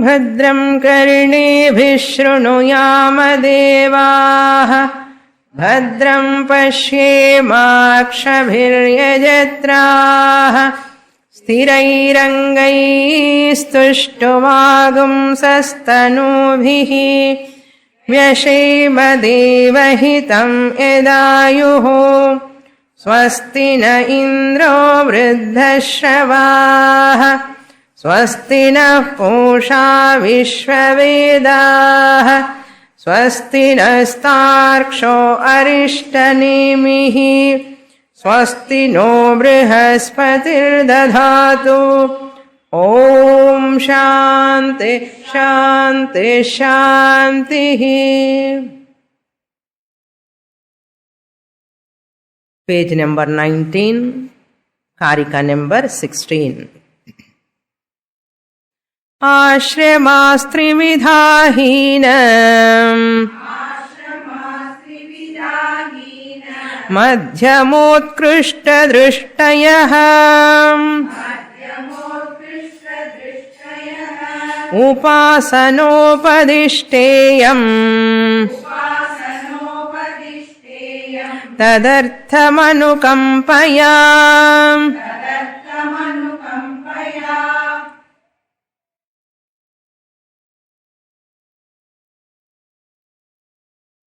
भद्रं कर्णेभिः शृणुयाम देवाः भद्रं पश्येमाक्षभिर्यजत्राः स्थिरैरङ्गैस्तुष्टुवागुंसस्तनूभिः व्यशेम देवहितं यदायुः स्वस्ति न इन्द्रो वृद्धश्रवाः स्वस्ति नः पूषा विश्ववेदाः स्वस्ति नस्तार्क्ष्यो अरिष्टनेमिः स्वस्ति नो बृहस्पतिर्दधातु ॐ शान्ति शान्ति शान्तिः. Page number 19, Karika number 16. आश्रमास्त्रिविधाहीनम् मध्यमोत्कृष्टदृष्टयः उपासनोपदिष्टेयम् तदर्थमनुकम्पया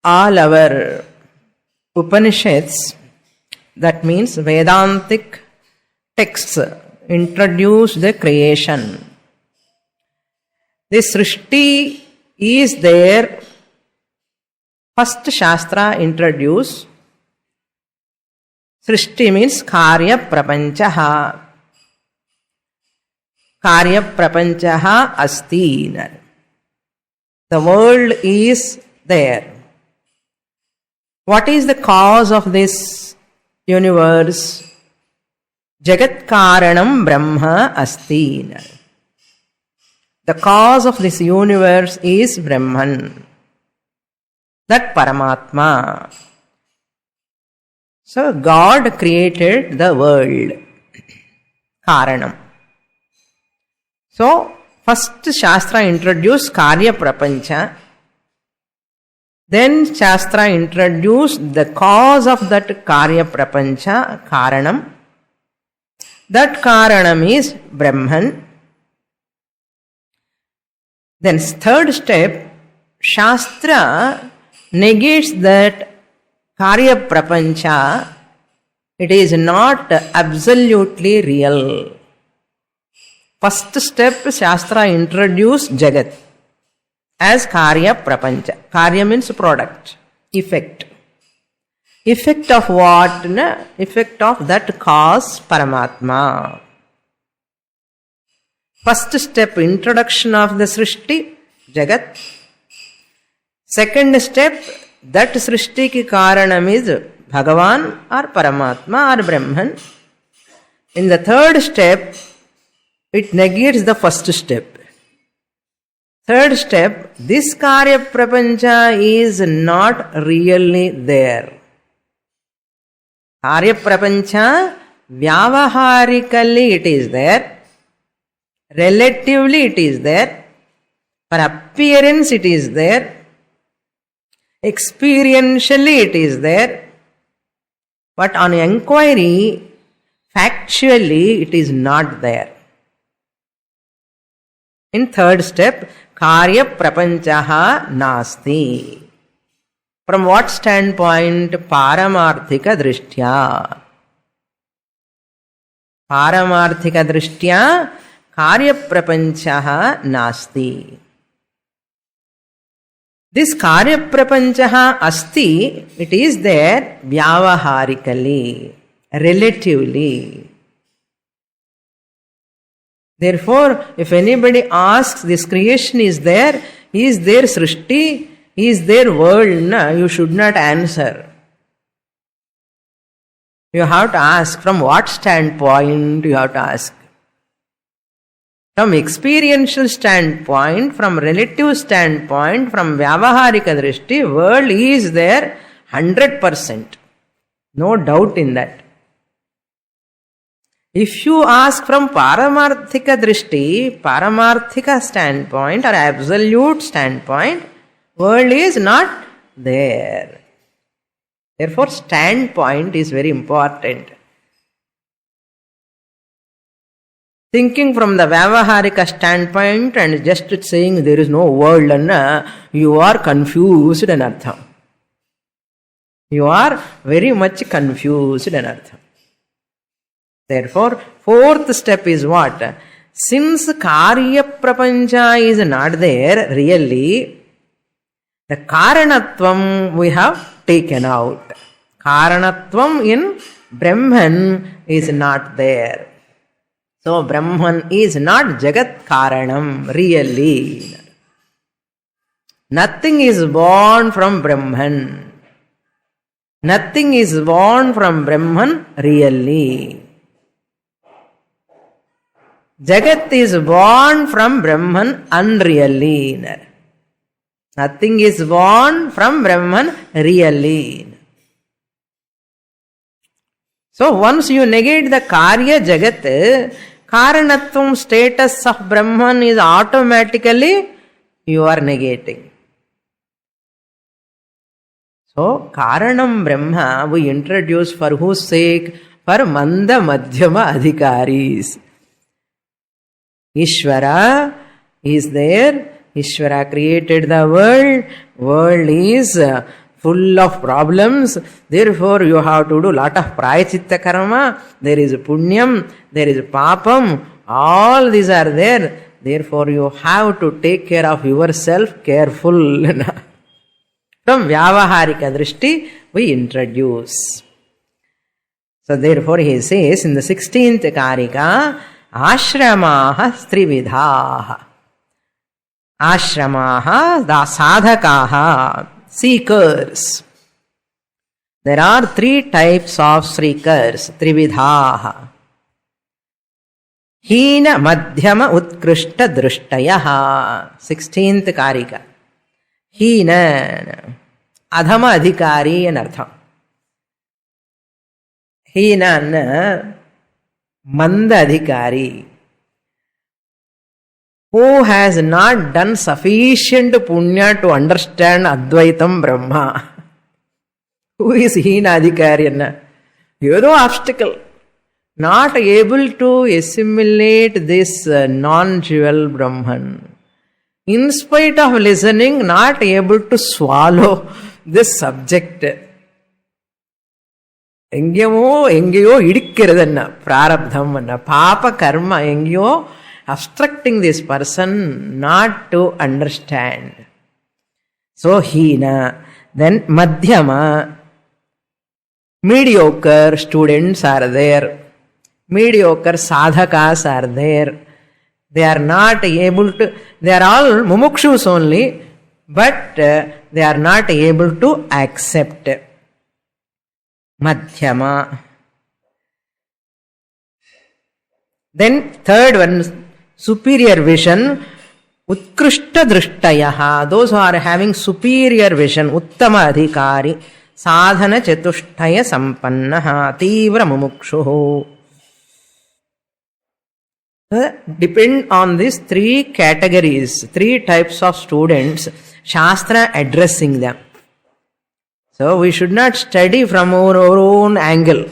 all our Upanishads, that means Vedantic texts, introduce the creation. This Srishti is there. First Shastra introduce. Srishti means Karya Prapanchaha. Karya Prapanchaha asti. The world is there. What is the cause of this universe? Jagat Karanam Brahma asti. The cause of this universe is Brahman, that Paramatma. So God created the world. Karanam. So first Shastra introduced Karya Prapancha. Then Shastra introduced the cause of that Karya Prapancha, Karanam. That Karanam is Brahman. Then third step, Shastra negates that Karya Prapancha. It is not absolutely real. First step, Shastra introduced Jagat as Karya Prapancha. Karya means product, effect. Effect of what? Effect of that cause, Paramatma. First step, introduction of the Srishti, Jagat. Second step, that Srishti ki Karanam is Bhagavan or Paramatma or Brahman. In the third step, it negates the first step. Third step, this Karya Prapancha is not really there. Karya Prapancha, Vyavaharikally it is there. Relatively it is there. For appearance it is there. Experientially it is there. But on inquiry, factually it is not there. In third step, Karya Prapanchaha Nasti. From what standpoint? Paramarthika Drishtya. Paramarthika Drishtya, Karya Prapanchaha Nasti. This Karya Prapanchaha Asti, it is there Vyavaharikali, relatively. Therefore, if anybody asks, this creation is there Srishti, is there world, you should not answer. You have to ask from what standpoint you have to ask. From experiential standpoint, from relative standpoint, from Vyavaharika Drishti, world is there 100%. No doubt in that. If you ask from Paramarthika Drishti, Paramarthika standpoint or absolute standpoint, world is not there. Therefore, standpoint is very important. Thinking from the Vyavaharika standpoint and just saying there is no world, you are confused in artham. You are very much confused in artham. Therefore, fourth step is what? Since Karya Prapancha is not there really, the Karanatvam we have taken out. Karanatvam in Brahman is not there. So, Brahman is not Jagat Karanam really. Nothing is born from Brahman. Nothing is born from Brahman really. Jagat is born from Brahman unreally. Nothing is born from Brahman really. So once you negate the Karya Jagat, Karanatvam status of Brahman is automatically you are negating. So Karanam Brahma we introduce for whose sake? For Manda Madhyama Adhikaris. Ishvara is there. Ishvara created the world. World is full of problems. Therefore, you have to do lot of prayachitta karma. There is punyam, there is papam. All these are there. Therefore, you have to take care of yourself careful. From Vyavaharika Drishti, we introduce. So, therefore, he says in the 16th Karika, Ashramaha Strividhaha. Ashramaha, the sadhakaha, seekers. There are three types of seekers, Trividhaha. Hina Madhyama Utkrishta Drishtayaha. 16th Karika. Hina, Adhama Adhikari and Artham. Hina, Manda Adhikari, who has not done sufficient punya to understand Advaitam Brahma. Who is Hina Adhikari? You have no obstacle. Not able to assimilate this non-dual Brahman. In spite of listening, not able to swallow this subject. எங்கேயோ இடிக்கிறதுன்னா பிராரப்தம் பாப கர்மா எங்கேயோ obstructing this person not to understand. So hina, then madhyama, mediocre students are there, mediocre sadhakas are there. They are not able to, they are all mumukshus only, but they are not able to accept. Madhyama. Then third one, superior vision, utkrishta drishtayaha, those who are having superior vision, uttama adhikari, sadhana chatushtaya sampannaha, tivra mumukshuhu. Depend on these three categories, three types of students, Shastra addressing them. So we should not study from our own angle.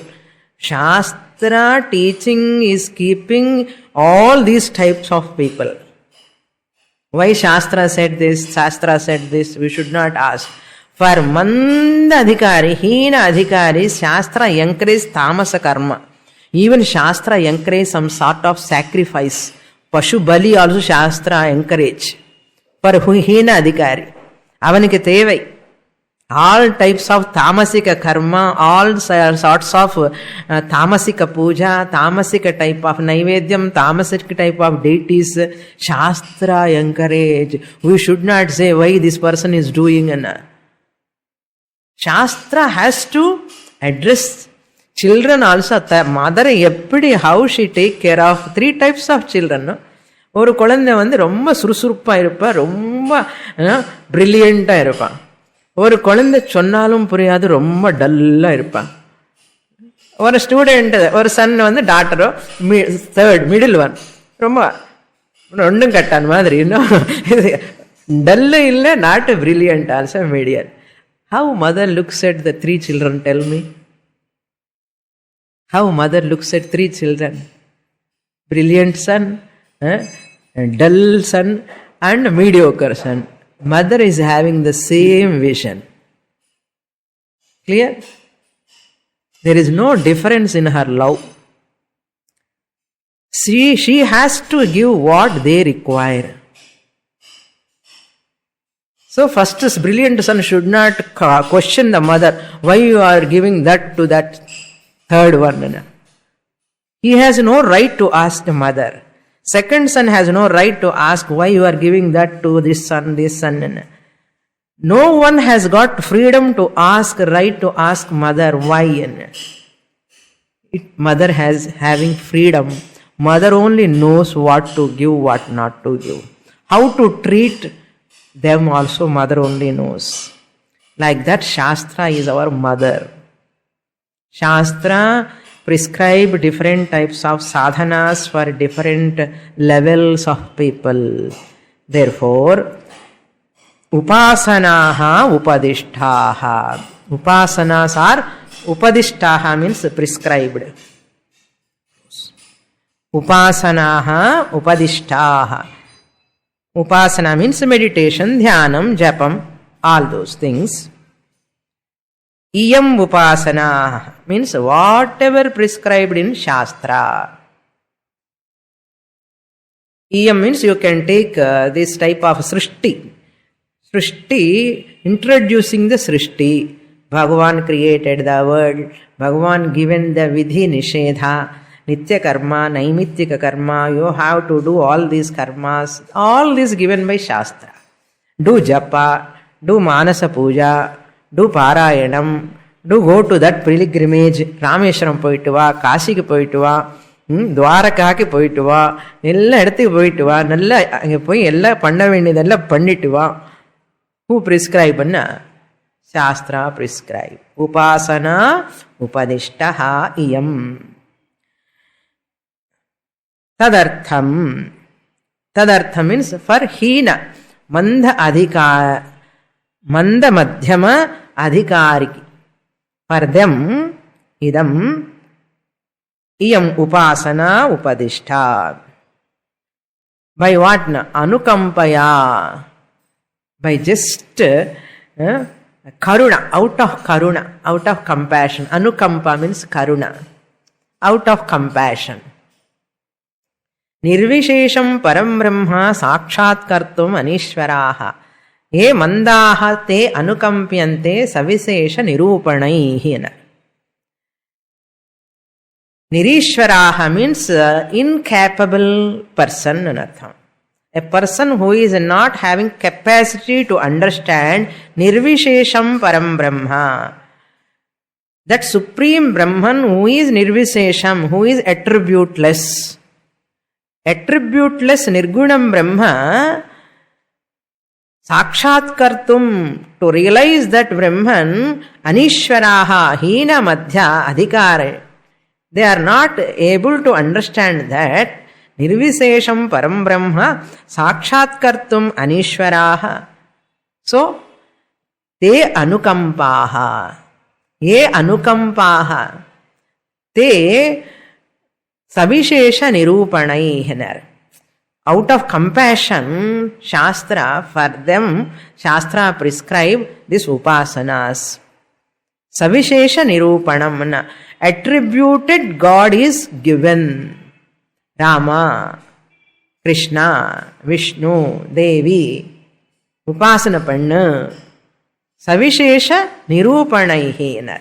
Shastra teaching is keeping all these types of people. Why Shastra said this, Shastra said this, we should not ask. For Manda Adhikari, Hina Adhikari, Shastra encourages tamasa karma. Even Shastra encourages some sort of sacrifice. Pashu Bali also Shastra encourage. For Hina Adhikari, avanike tevai. All types of tamasika karma, all sorts of tamasika puja, tamasika type of naivedyam, tamasika type of deities, Shastra encourage. We should not say why this person is doing. Shastra has to address children also. Mother eppadi, how she take care of three types of children. ஒரு குழந்தை வந்து ரொம்ப சுறுசுறுப்பா இருப்பா, ரொம்ப பிரில்லியண்டா இருப்பா. ஒரு குழந்தை சொன்னாலும் புரியாது, ரொம்ப டல்லா இருப்பான். ஒரு ஸ்டூடெண்ட், ஒரு சன் வந்து டாக்டரோ, தேர்ட் மிடில் ஒன், ரொம்ப ஒன்றும் கட்டான் மாதிரி, இன்னும் டல்லு இல்லை, not brilliant, also median. How mother looks at the 3 children, tell me. How mother looks at 3 children? Brilliant son, dull son, and mediocre son. Mother is having the same vision. Clear? There is no difference in her love. She has to give what they require. So first, brilliant son should not question the mother, why you are giving that to that third one. He has no right to ask the mother. Second son has no right to ask why you are giving that to this son. No one has got freedom to ask, right to ask mother why. Mother has having freedom. Mother only knows what to give, what not to give. How to treat them also mother only knows. Like that, Shastra is our mother. Shastra prescribe different types of sadhanas for different levels of people. Therefore, upasanaha upadishtaha. Upasanas are upadishtaha, means prescribed. Upasanaha upadishtaha. Upasana means meditation, dhyanam, japam, all those things. Iyam upasana means whatever prescribed in Shastra. Iyam means you can take this type of srishti. Srishti, introducing the srishti. Bhagavan created the world. Bhagavan given the vidhi nishedha, nitya karma, naimityika karma. You have to do all these karmas. All this given by Shastra. Do japa, do manasa puja, do Parayanam, do go to that pilgrimage, Rameshwaram போயிட்டு வா, காசிக்கு போயிட்டு வா, துவாரகாக்கு போயிட்டு வா, எல்லா இடத்துக்கு போயிட்டு வா, நல்லா அங்கே போய் எல்லாம் பண்ண வேண்டியதெல்லாம் பண்ணிட்டு வா. Who prescribe பண்ண? Shastra prescribe. Upasana upadishtaha iyam. Tadartham. Tadartham means for hina, mandha adhikara, manda madhyama adhikariki. For them, idam, iyam upasana upadishta. By what? Anukampaya. By just karuna, out of karuna, out of compassion. Anukampa means karuna, out of compassion. Nirvishesham param brahma sakshatkartum anishvaraha. Ye mandaha te anukampyante savisesha nirupanaihi. Nirishvaraha means incapable person. A person who is not having capacity to understand nirvishesham param brahma. That supreme Brahman who is nirvishesham, who is attributeless. Attributeless nirgunam Brahma, sakshatkartum, to realize that Brahman, anishvaraha, hina madhya adhikare. They are not able to understand that nirvisesham param brahma sakshatkartum anishvaraha. So, te anukampaha. Ye anukampaha. Te savishesha nirupanai. Out of compassion, Shastra, for them, Shastra prescribe this upasanas. Savishesha nirupanam. Attributed God is given. Rama, Krishna, Vishnu, Devi. Upasana panna. Savishesha nirupanaihi.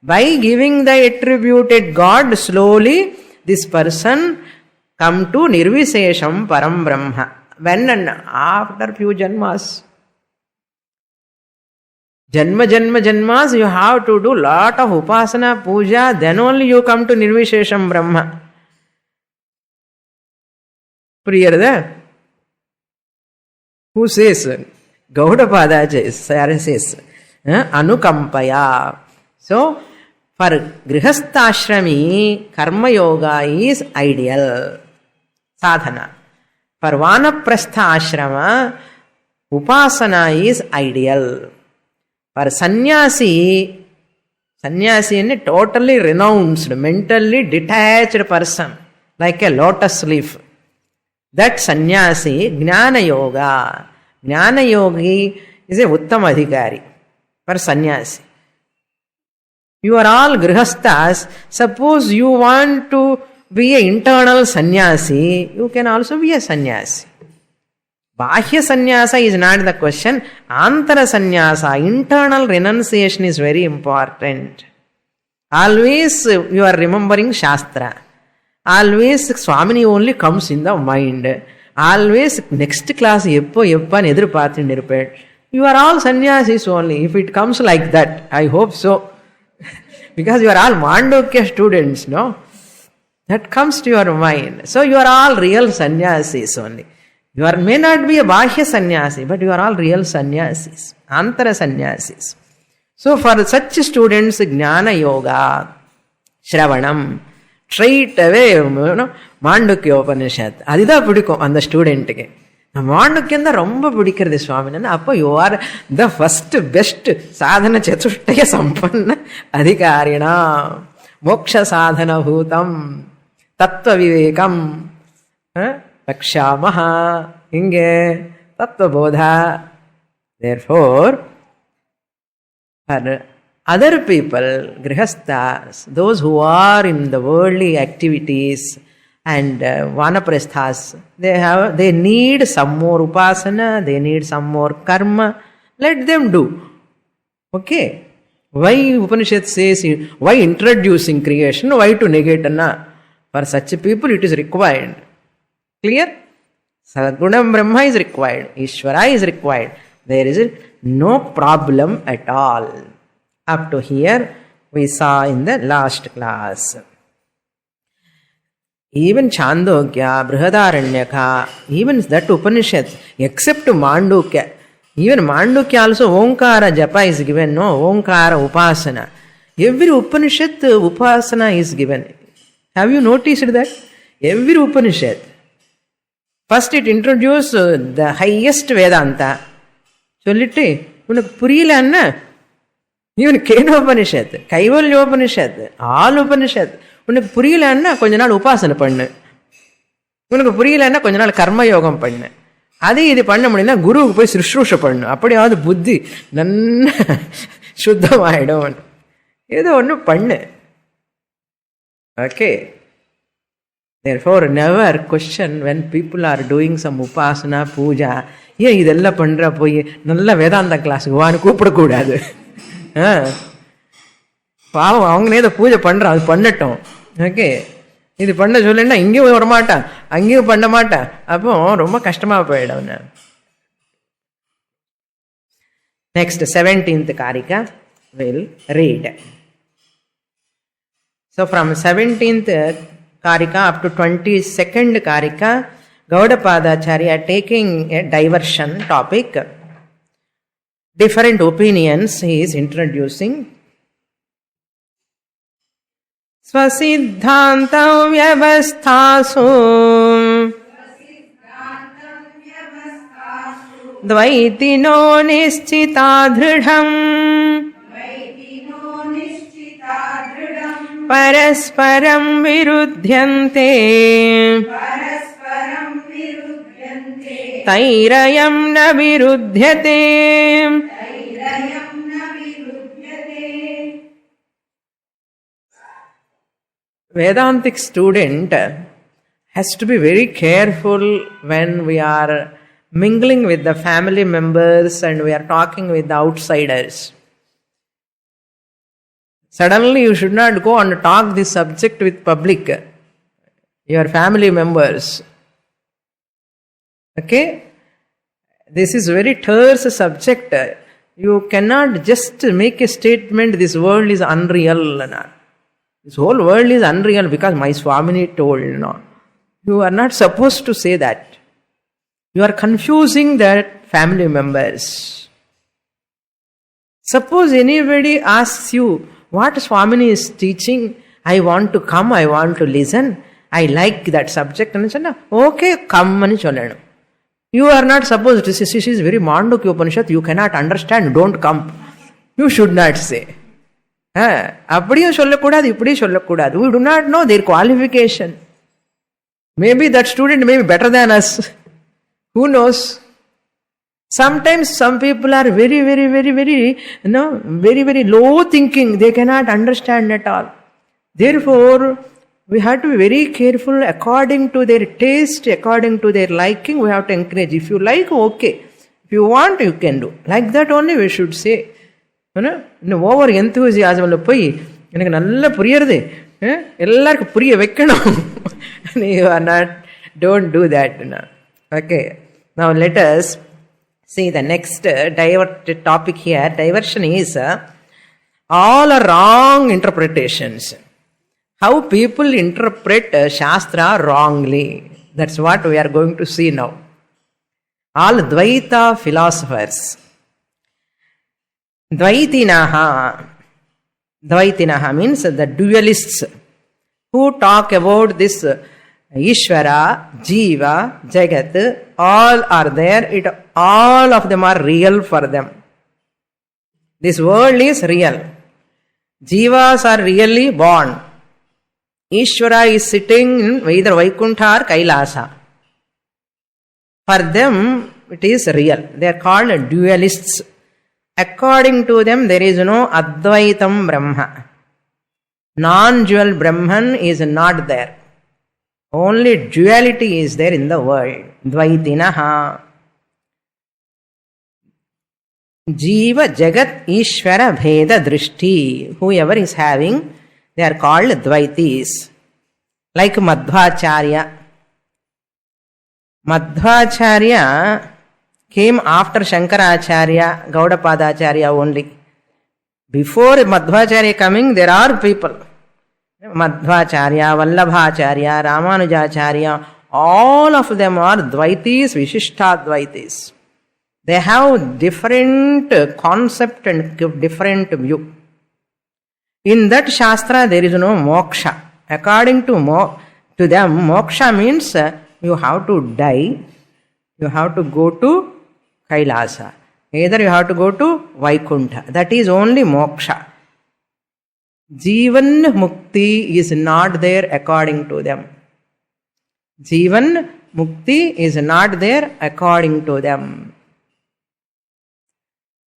By giving the attributed God, slowly this person come to nirvisesham param brahma. When and after few janmas. Janmas, you have to do lot of upasana, puja, then only you come to nirvishesham brahma. Priyarada? Who says? Gaudapada says, anukampaya. So, For grihastha-ashrami, karma yoga is ideal sadhana. For vanaprastha-ashrama, upasana is ideal. For sannyasi is a totally renounced, mentally detached person, like a lotus leaf. That sannyasi, jnana yoga. Jnana yogi is a uttama adhikari for sannyasi. You are all grihasthas. Suppose you want to be an internal sannyasi, you can also be a sannyasi. Bahya sannyasa is not the question. Antara sannyasa, internal renunciation is very important. Always you are remembering Shastra. Always Swamini only comes in the mind. Always next class eppo edir paathindu iruped. You are all sannyasis only. If it comes like that, I hope so. Because you are all Mandukya students, no? That comes to your mind. So you are all real sannyasis only. You may not be a Bahya sannyasi, but you are all real sannyasis, Antara sannyasis. So for such students, Jnana Yoga, Shravanam, straight away, Mandukyopanishad. Adida pidikum and the student. Mandukya romba pidikkiradhu Swamini. Appo you are the first best sadhana chatushtaya sampanna adhikarina. Moksha sadhana bhutam. Tattva vivekam. Lakshamaha. Inge. Tattva bodha. Therefore, for other people, grihasthas, those who are in the worldly activities and vanaprasthas, they need some more upasana, they need some more karma. Let them do. Okay. Why Upanishad says, why introducing creation, why to negate anna? For such people it is required. Clear? Sadgunam Brahma is required. Ishvara is required. There is no problem at all. Up to here, we saw in the last class. Even Chandogya, Brihadaranyaka, even that Upanishad, except Mandukya, even Mandukya also Omkara Japa is given, no? Omkara Upasana. Every Upanishad Upasana is given. Have you noticed that? Every Upanishad. First it introduces the highest Vedanta. சொல்லிட்டு உனக்கு புரியலன்னா even Kenopanishad, Kaivalyopanishad, all Upanishad, உனக்கு புரியலன்னா கொஞ்ச நாள் உபாசனை பண்ணு, உனக்கு புரியலன்னா கொஞ்ச நாள் கர்ம யோகம் பண்ணு, அதே இது பண்ண முடியல குருவுக்கு போய் சுஷ்ரூஷ பண்ணு, அப்படியாவது புத்தி நன்ன சுத்தமாயிடும். ஏதோ ஒன்று பண்ணு. Okay. Therefore, never question when people are doing some upasana, puja. ஏன் இதெல்லாம் பண்ற போய் நல்ல வேதாந்த கிளாஸுக்கு வான்னு கூப்பிடக்கூடாது. பாவம் அவங்களே இதை பூஜை பண்றான், அது பண்ணட்டும். ஓகே, இது பண்ண சொல்லுன்னா இங்கேயும் வரமாட்டான், அங்கேயும் பண்ண மாட்டான். அப்போ ரொம்ப கஷ்டமா போயிடும். Next, 17th Karika will read. So from 17th Karika up to 22nd Karika, Gaudapadacharya taking a diversion topic. Different opinions he is introducing. Swasiddhantam vyavasthasu dvaitino nischita dridham parasparam virudhyante tairayam na virudhyate. Vedantic student has to be very careful when we are mingling with the family members and we are talking with the outsiders. Suddenly you should not go and talk this subject with public, your family members. Okay? This is very terse subject. You cannot just make a statement, this world is unreal. This whole world is unreal because my Swamini told. No. You are not supposed to say that. You are confusing that family members. Suppose anybody asks you, what Swamini is teaching, I want to come, I want to listen, I like that subject. And okay, come and cholanu. You are not supposed to say, this is very Mandukyopanishad, you cannot understand, don't come. You should not say. We do not know their qualification. Maybe that student may be better than us. Who knows? Sometimes some people are very, very low thinking. They cannot understand at all. Therefore, we have to be very careful according to their taste, according to their liking. We have to encourage. If you like, okay. If you want, you can do. Like that only we should say. Over enthusiasm எனக்கு நல்லா புரியுறது எல்லாருக்கும் புரிய வைக்கணும். You are not, don't do that. Okay. Now let us see the next diverted topic here. Diversion is all are wrong interpretations. How people interpret Shastra wrongly. That's what we are going to see now. All Dvaita philosophers. Dvaitinaha means the dualists who talk about this Ishvara, Jiva, Jagat, all are there. All of them are real for them. This world is real. Jivas are really born. Ishvara is sitting in either Vaikuntha or Kailasa. For them, it is real. They are called dualists. According to them, there is no Advaitam Brahma. Non-dual Brahman is not there. Only duality is there in the world. Dvaitinaha. Jiva, Jagat, Ishvara, Bheda, Drishti. Whoever is having, they are called Dvaitis. Like Madhvacharya. Madhvacharya came after Shankaracharya, Gaudapadacharya only. Before Madhvacharya coming, there are people. Madhvacharya, Vallabhacharya, Ramanujacharya, all of them are Dvaitis, Vishishtadvaitis. They have different concept and different view. In that Shastra, there is no moksha. According to them, moksha means you have to die, you have to go to Kailasa. Either you have to go to Vaikuntha. That is only moksha. Jivan Mukti is not there according to them. Jivan Mukti is not there according to them.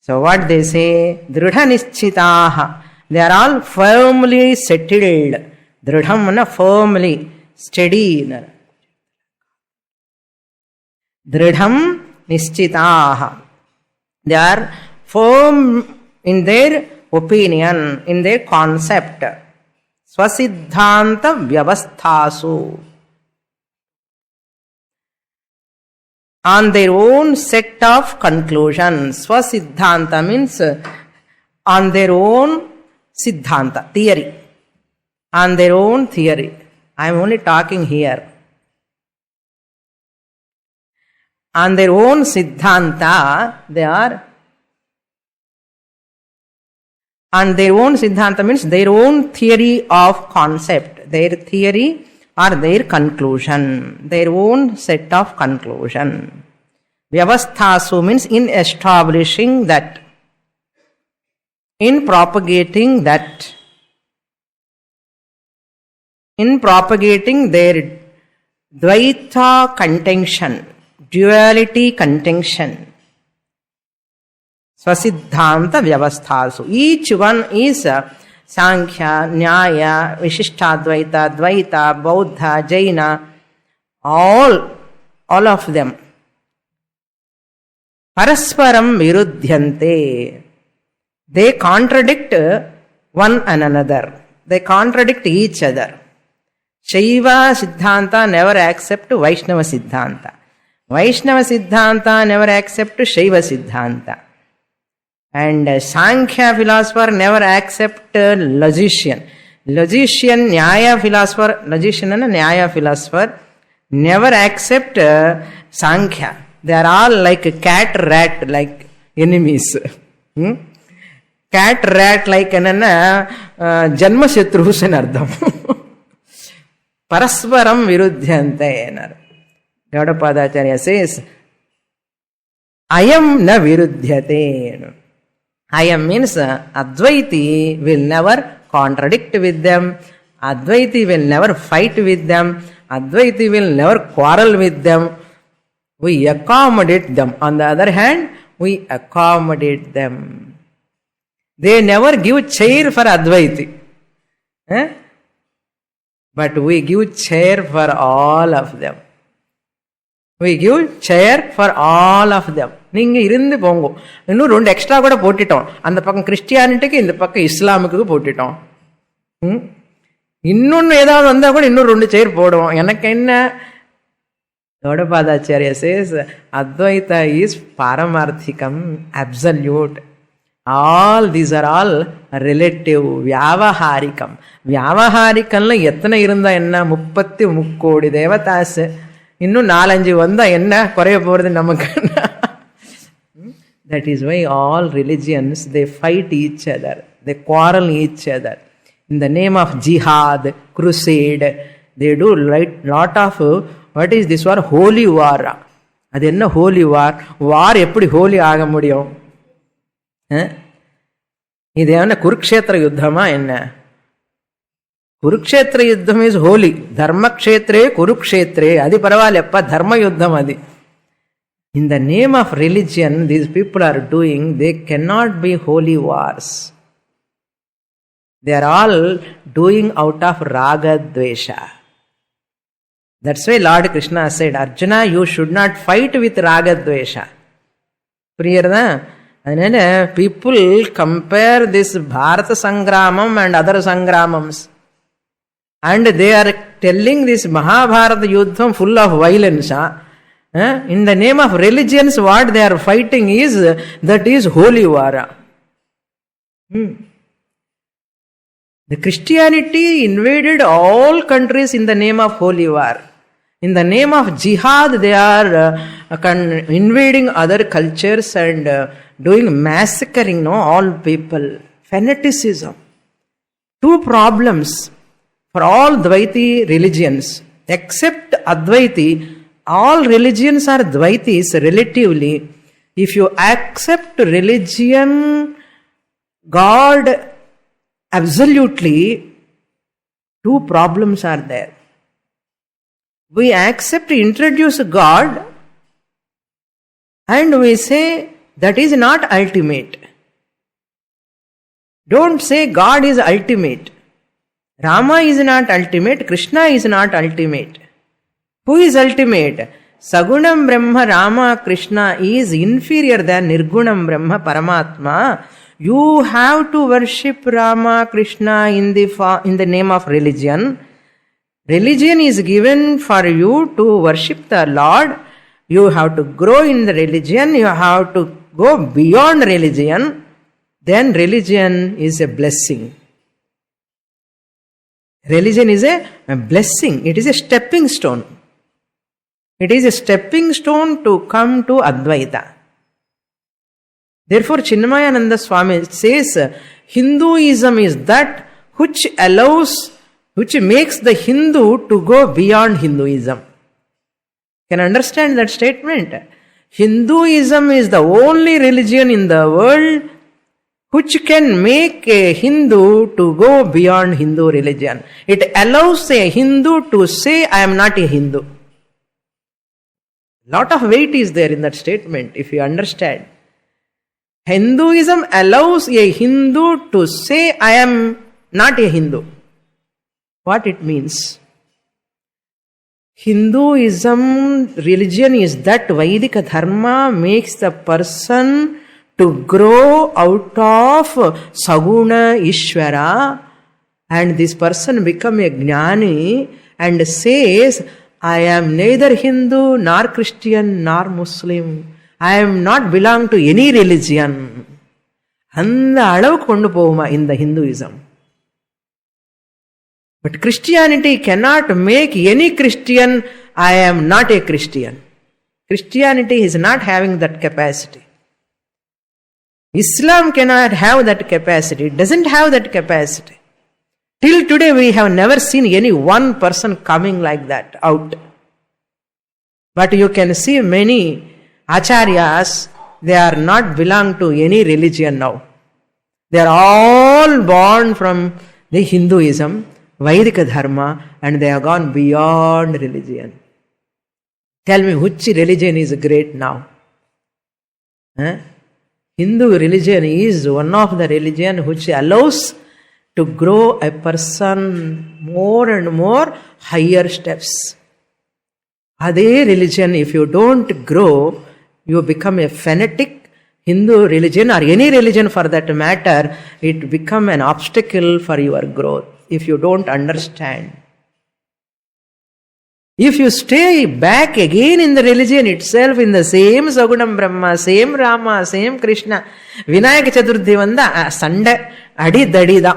So what they say? Dridha Nischitaha. They are all firmly settled. Dridham na firmly, steady. Dridham Nischitaha. They are firm in their opinion, in their concept. Swasiddhanta vyavasthasu. On their own set of conclusions. Swasiddhanta means on their own siddhanta, theory. On their own theory. I am only talking here. On their own siddhanta, they are. On their own siddhanta means their own theory of concept. Their theory or their conclusion. Their own set of conclusion. Vyavasthasu means in establishing that. In propagating that. In propagating their Dvaita contention. Duality contention. Swasiddhanta vyavasthasu. Each one is Sankhya, Nyaya, Vishishtadvaita, Dvaita, Bauddha, Jaina, all of them. Parasparam virudhyante. They contradict one another. They contradict each other. Shaiva Siddhanta never accept Vaishnava Siddhanta. Vaishnava Siddhanta never accept Shaiva Siddhanta. And Sankhya philosopher never accept logician. Logician, Nyaya philosopher, logician and Nyaya philosopher never accept Sankhya. They are all like cat, rat, like enemies. Cat rat like అనన్నా జన్మశత్రువుస్ అని అర్థం. పరస్పరం విరుద్ధ్యంతే అన్నారు. Gaudapadacharya says అయం న విరుద్ధ్యతే. అయం means Advaiti will never contradict with them, Advaiti will never fight with them, Advaiti will never quarrel with them. We accommodate them. On the other hand, we accommodate them. They never give chair for Advaiti. But we give chair for all of them. We give chair for all of them. நீங்க இருந்து போங்க. இன்னும் 2 extra கூட போட்டுட்டோம். அந்த பக்கம் கிறிஸ்டியானிட்டிக்கு, இந்த பக்கம் இஸ்லாமுக்கு போட்டுட்டோம். இன்னொன்னு ஏதாவது வந்தா கூட இன்னும் 2 சேர் போடுவோம். எனக்கு என்ன? Gaudapadacharya says Advaita is paramarthikam, absolute. All these are all relative, vyavaharikam. Vyavaharikam எத்தனை இருந்தா என்ன? 33 கோடி தேவதாஸ். இன்னும் 4-5 வந்தா என்ன குறைய போறது நமக்கு? That is why all religions, they fight each other, they quarrel each other. In the name of jihad, crusade, they do lot of what is this war? Holy war. அது என்ன holy war? வார் எப்படி holy ஆக முடியும்? இது என்ன குருக்ஷேத்திர யுத்தமா என்ன? குருக்ஷேத்திர யுத்தம் is holy. தர்மக்ஷேத்ரே குருக்ஷேத்ரே, அது பரவாயில்லப்பா, தர்ம யுத்தம் அது. In the name of religion, these people are doing, they cannot be holy wars. They are all doing out of raga dvesha. That's why Lord Krishna said, Arjuna, you should not fight with raga dvesha. Priyarda, and people compare this Bharata Sangramam and other Sangramams, and they are telling this Mahabharata Yuddham full of violence. In the name of religions, what they are fighting is, that is holy war. The Christianity invaded all countries in the name of holy war. In the name of jihad, they are invading other cultures and doing massacring all people. Fanaticism. 2 problems for all Dvaiti religions. Except Advaiti, all religions are Dvaitis relatively. If you accept religion, God, absolutely, 2 problems are there. We accept, introduce God, and we say that is not ultimate. Don't say God is ultimate. Rama is not ultimate, Krishna is not ultimate. Who is ultimate? Sagunam Brahma Rama Krishna is inferior than Nirgunam Brahma Paramatma. You have to worship Rama Krishna in the name of religion. Religion is given for you to worship the Lord. You have to grow in the religion. You have to go beyond religion. Then religion is a blessing. Religion is a blessing. It is a stepping stone. It is a stepping stone to come to Advaita. Therefore, Chinmayananda Swami says, Hinduism is that which makes the Hindu to go beyond Hinduism. Can you understand that statement? Hinduism is the only religion in the world which can make a Hindu to go beyond Hindu religion. It allows a Hindu to say, I am not a Hindu. Lot of weight is there in that statement, if you understand. Hinduism allows a Hindu to say, I am not a Hindu. What it means? Hinduism religion is that Vaidika dharma makes the person to grow out of Saguna Ishvara, and this person become a Jnani and says, I am neither Hindu nor Christian nor Muslim. I am not belong to any religion. அந்த அளவுக்கு கொண்டு போகுமா இந்த Hinduism? But Christianity cannot make any Christian, I am not a Christian. Christianity is not having that capacity. Islam cannot have that capacity. It doesn't have that capacity. Till today we have never seen any one person coming like that out. But you can see many acharyas, they are not belong to any religion now. They are all born from the Hinduism, Vaidika Dharma, and they have gone beyond religion. Tell me which religion is great now? Hindu religion is one of the religion which allows to grow a person more and more higher steps. Ade religion, if you don't grow, you become a fanatic. Hindu religion or any religion for that matter, it become an obstacle for your growth if you don't understand. If you stay back again in the religion itself, in the same Sagunam Brahma, same Rama, same Krishna, Vinayaka Chaturthi vanda Sunday adi dadi da.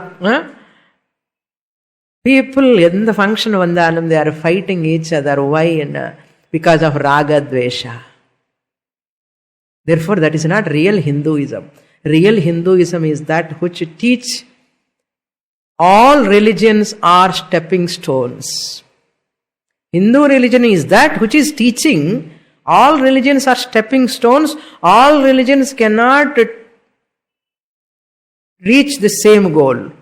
People in the function vandalum, they are fighting each other. Why? And because of raga dvesha. Therefore, that is not real Hinduism. Real Hinduism is that which teach all religions are stepping stones. Hindu religion is that which is teaching all religions are stepping stones. All religions cannot reach the same goal.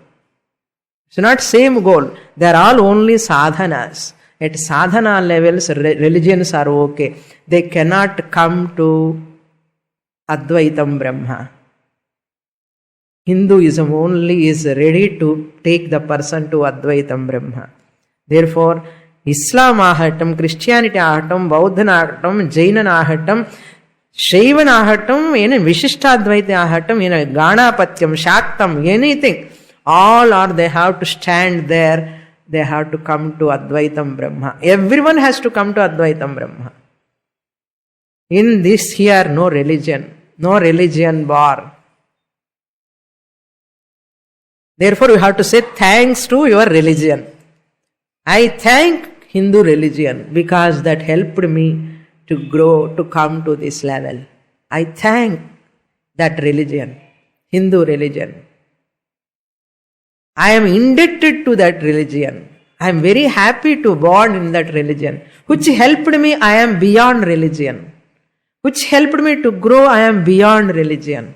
It's not same goal. They are all only sadhanas. At sadhana levels, religions are okay. They cannot come to Advaitam Brahma. Hinduism only is ready to take the person to Advaitam Brahma. Therefore, Islam ahatam, Christianity ahatam, Bauddhan ahatam, Jainan ahatam, Shaivan ahatam, any Vishishtadvaita ahatam, any Ganapatyam, Shaktam, anything, all are they have to stand there. They have to come to Advaitam Brahma. Everyone has to come to Advaitam Brahma. In this here, no religion bar. Therefore, you have to say thanks to your religion. I thank Hindu religion because that helped me to grow, to come to this level. I thank that religion, Hindu religion. I am indebted to that religion. I am very happy to born in that religion. Which helped me, I am beyond religion. Which helped me to grow, I am beyond religion.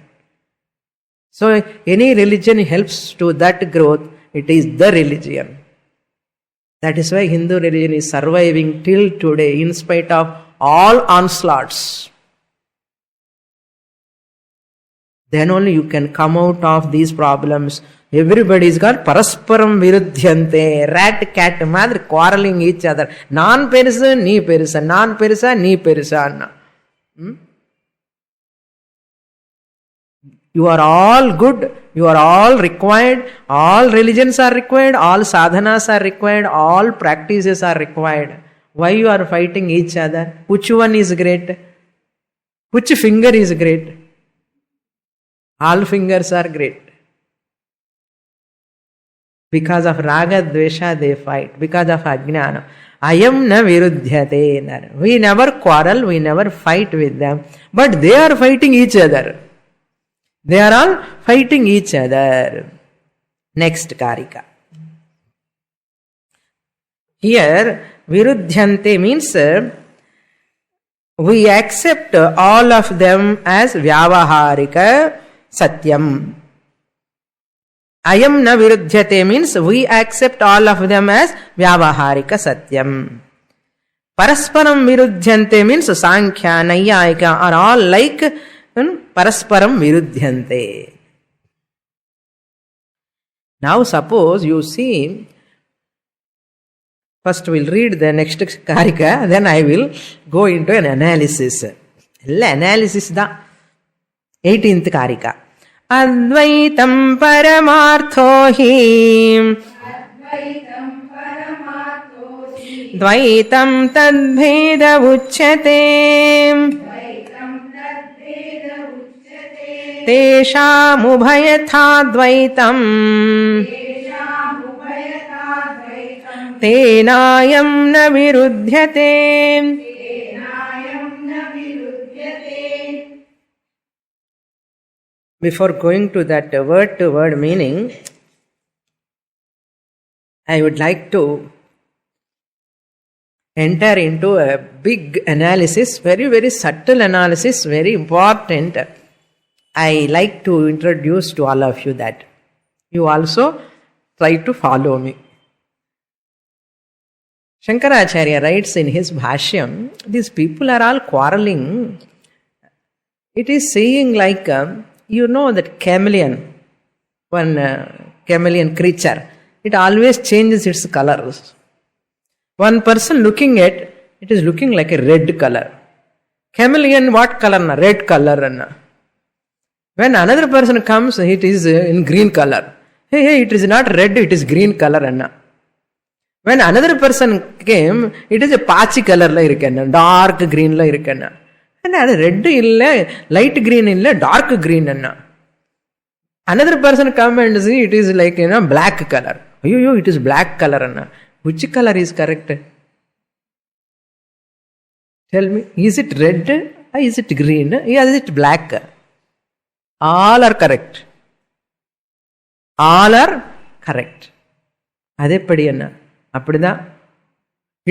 So any religion helps to that growth, it is the religion. That is why Hindu religion is surviving till today in spite of all onslaughts. Then only you can come out of these problems. Everybody's got parasparam virudhyante, rat cat madri quarreling each other. Nan perusa, nee perusa, nan perusa, nee perusa. You are all good, you are all required, all religions are required, all sadhanas are required, all practices are required. Why you are fighting each other? Which one is great? Which finger is great? All fingers are great. Because of raga dvesha they fight. Because of ajnana. Ayam na virudhyate. We never quarrel, we never fight with them. But they are fighting each other. They are all fighting each other. Next Karika. Here, virudhyante means we accept all of them as vyavaharika satyam. Ayam na virudhyate means we accept all of them as vyavaharika satyam. Parasparam virudhyante means sankhya, nayayika are all like parasparam virudhyante. Now suppose you see, first we'll read the next Karika, then I will go into an analysis. Analysis da 18th Karika. Advaitam paramartho hi Dvaitam tadbheda uchyate Tesham ubhayatha dvaitam Tenayam na virudhyate. Before going to that word meaning, I would like to enter into a big analysis, very, very subtle analysis, very important. I like to introduce to all of you that. You also try to follow me. Shankaracharya writes in his Bhashyam, these people are all quarreling. It is saying like, that chameleon, one chameleon creature, it always changes its colors. One person looking at it is looking like a red color. Chameleon, what color? Red color. When another person comes, it is in green color. Hey, it is not red, it is green color. When another person came, it is a patchy color, dark green. And red illa, light green illa, dark green. Another person come and see it is like black color. It is black color. Which color is correct? Tell me, is it red or is it green or is it black? All are correct. All are correct. It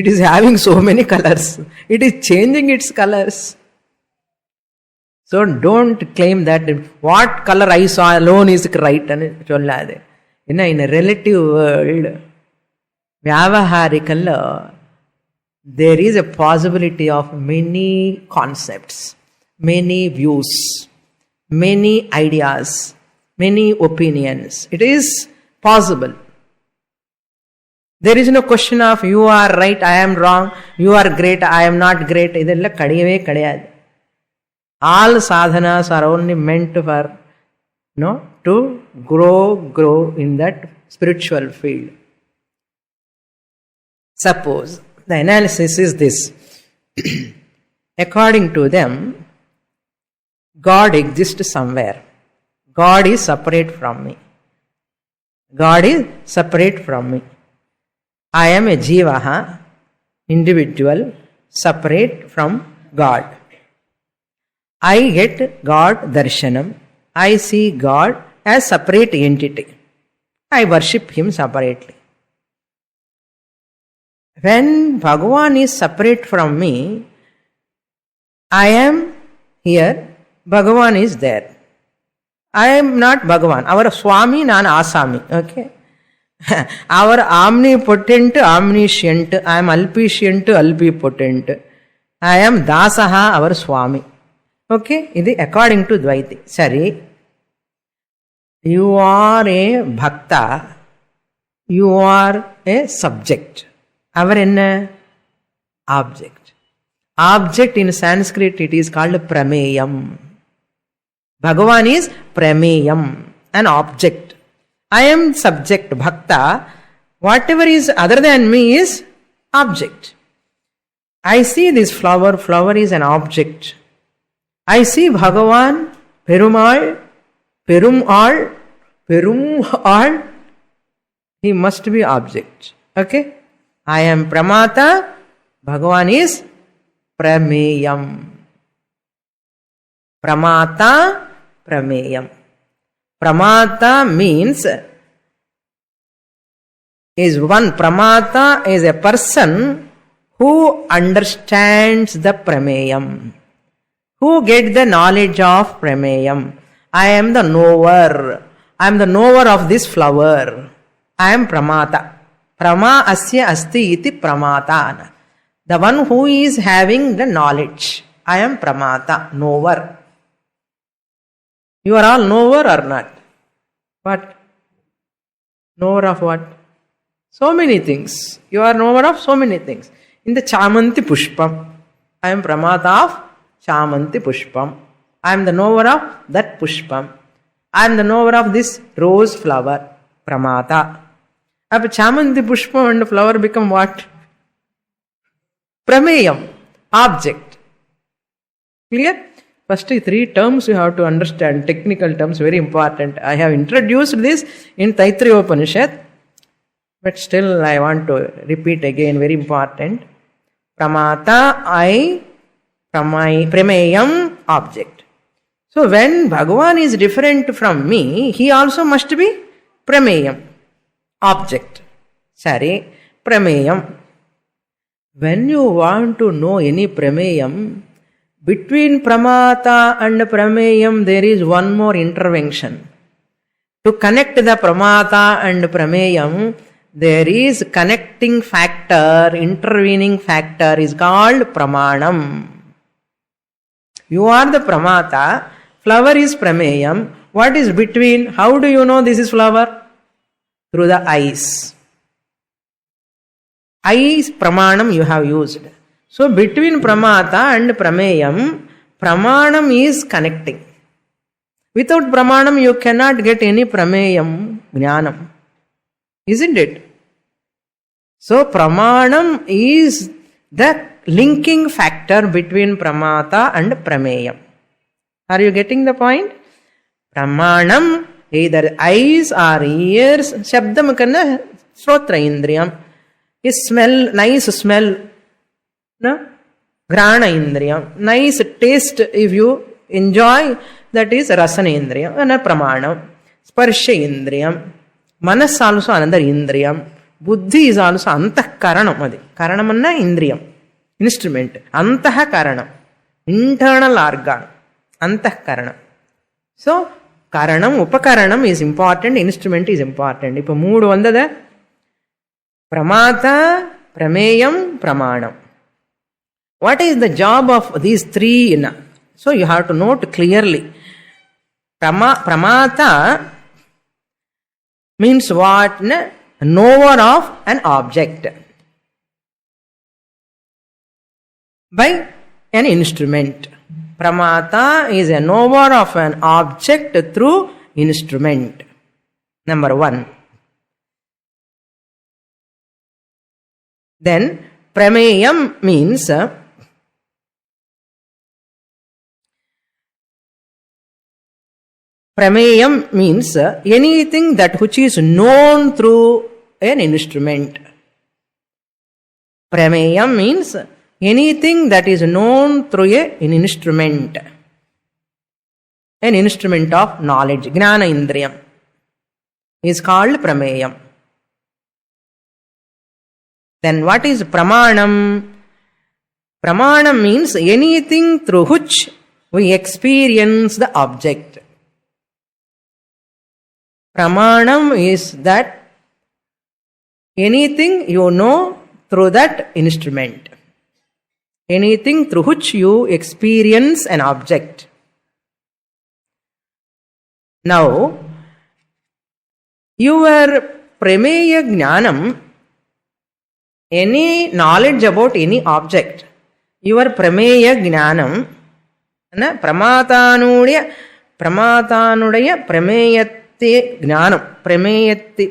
is having so many colors. It is changing its colors. So don't claim that what color I saw alone is right. In a relative world, Vyavaharikalla, there is a possibility of many concepts, many views, many ideas, many opinions. It is possible. There is no question of you are right, I am wrong, you are great, I am not great. All sadhanas are only meant for to grow in that spiritual field. Suppose the analysis is this. According to them, God exists somewhere. God is separate from me. God is separate from me. I am a jivaha, individual, separate from God. I get God darshanam. I see God as separate entity. I worship Him separately. When Bhagavan is separate from me, I am here, Bhagavan is there. I am not Bhagavan. Our Swami, Nan Asami. Okay? Our omnipotent, omniscient. I am alpicient, alpipotent. I am Dasaha, our Swami. Okay? This is according to Dvaiti. Sorry. You are a bhakta. You are a subject. Our object. Object in Sanskrit it is called prameyam. Bhagavan is prameyam, an object. I am subject, bhakta. Whatever is other than me is object. I see this flower, flower is an object. I see Bhagavan, Perumal, he must be object. Okay? I am Pramata, Bhagavan is Prameyam. Pramata, Prameyam. Pramata means is one. Pramata is a person who understands the Prameyam, who gets the knowledge of Prameyam. I am the knower. I am the knower of this flower. I am Pramata. Prama asya asti iti pramata. The one who is having the knowledge. I am Pramata, knower. You are all knower or not? What? Knower of what? So many things. You are knower of so many things. In the Chamanti Pushpam, I am Pramata of Chamanti Pushpam. I am the knower of that Pushpam. I am the knower of this rose flower. Pramata. Ab Chamanti Pushpam and flower become what? Prameyam. Object. Clear? First 3 terms you have to understand. Technical terms, very important. I have introduced this in Taittiriyopanishad. But still I want to repeat again, very important. Pramata, I, Prameyam, object. So when Bhagavan is different from me, he also must be prameyam, object. Sorry, prameyam. When you want to know any prameyam, between pramata and prameyam there is one more intervention. To connect the pramata and prameyam, there is connecting factor, intervening factor is called pramanam. You are the pramata, flower is prameyam. What is between? How do you know this is flower? Through the eyes. Eyes pramanam you have used. So between pramata and prameyam, pramanam is connecting. Without pramanam you cannot get any prameyam, jnanam. Isn't it? So pramanam is the linking factor between pramata and prameyam. Are you getting the point? Pramanam, either eyes or ears, shabdam kanna srotra indriyam, is smell, nice smell, no? Grana indriyam, nice taste if you enjoy, that is rasana indriyam, and a pramanam. Sparsha indriyam, manas also another indriyam, buddhi is also antah karanam. Karanam anna indriyam, instrument. Antah karanam, internal organ. Antah karanam. So, karanam, upakaranam is important, instrument is important. Ipo mood vandada pramata, prameyam, pramanam. What is the job of these three? So, you have to note clearly. Pramata means what? Knower of an object by an instrument. Pramata is a knower of an object through instrument. Number one. Then prameyam means anything that which is known through an instrument. Prameyam means anything that is known through an instrument. An instrument of knowledge. Jnana indriyam is called prameyam. Then what is pramanam? Pramanam means anything through which we experience the object. Pramanam is that anything you know through that instrument. Anything through which you experience an object. Now, your prameya jnanam, any knowledge about any object, your prameya jnanam, pramatanudaya prameyate jnanam, prameyate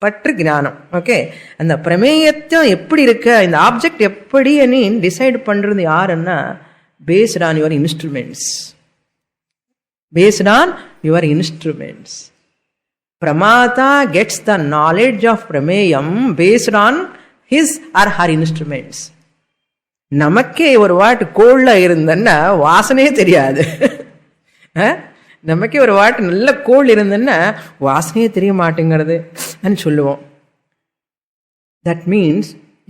பற்று ஞானம். Okay, அந்த பிரமேயத்தை எப்படி இருக்க, இந்த object எப்படி decide பண்றது யாருன்னா based on your instruments. Based on your instruments. Pramata gets the knowledge of prameyam based on his or her instruments. நமக்கே ஒரு வாட்டு கோல்ல இருந்தன்னா வாசனையே தெரியாது. நமக்கே ஒரு வாட்டு நல்ல கோல் இருந்ததுன்னா வாசனையே தெரிய மாட்டேங்கிறது சொல்லுவோம். That means